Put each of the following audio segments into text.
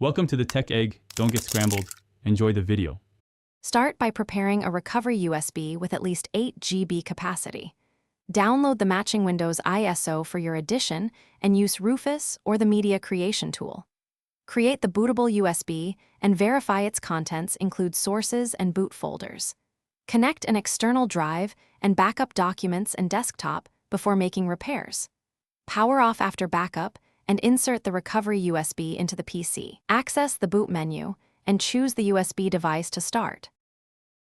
Welcome to the Tech Egg. Don't get scrambled. Enjoy the video. Start by preparing a recovery USB with at least 8 GB capacity. Download the matching Windows ISO for your edition and use Rufus or the Media Creation tool. Create the bootable USB and verify its contents include sources and boot folders. Connect an external drive and backup documents and desktop before making repairs. Power off after backup and insert the recovery USB into the PC. Access the boot menu and choose the USB device to start.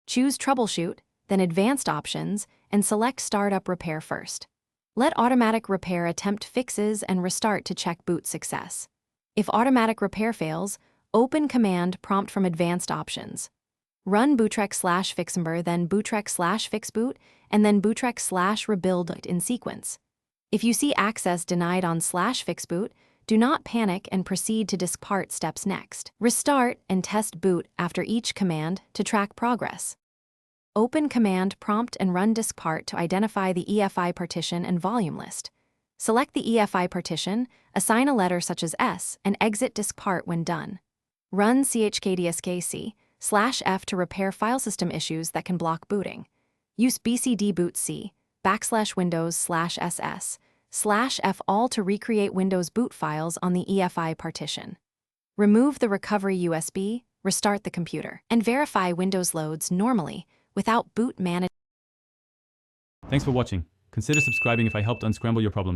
Choose Troubleshoot, then Advanced Options, and select Startup Repair first. Let Automatic Repair attempt fixes and restart to check boot success. If Automatic Repair fails, open Command Prompt from Advanced Options. Run bootrex/fixmber, then bootrex/fixboot, and then bootrex/rebuild in sequence. If you see access denied on /fixboot, do not panic and proceed to diskpart steps next. Restart and test boot after each command to track progress. Open Command Prompt and run diskpart to identify the EFI partition and volume list. Select the EFI partition, assign a letter such as S, and exit diskpart when done. Run chkdskc/f to repair file system issues that can block booting. Use bcdbootc /windows/ss/f all to recreate Windows boot files on the EFI partition. Remove the recovery USB, restart the computer, and verify Windows loads normally without boot management. Thanks for watching. Consider subscribing if I helped unscramble your problems.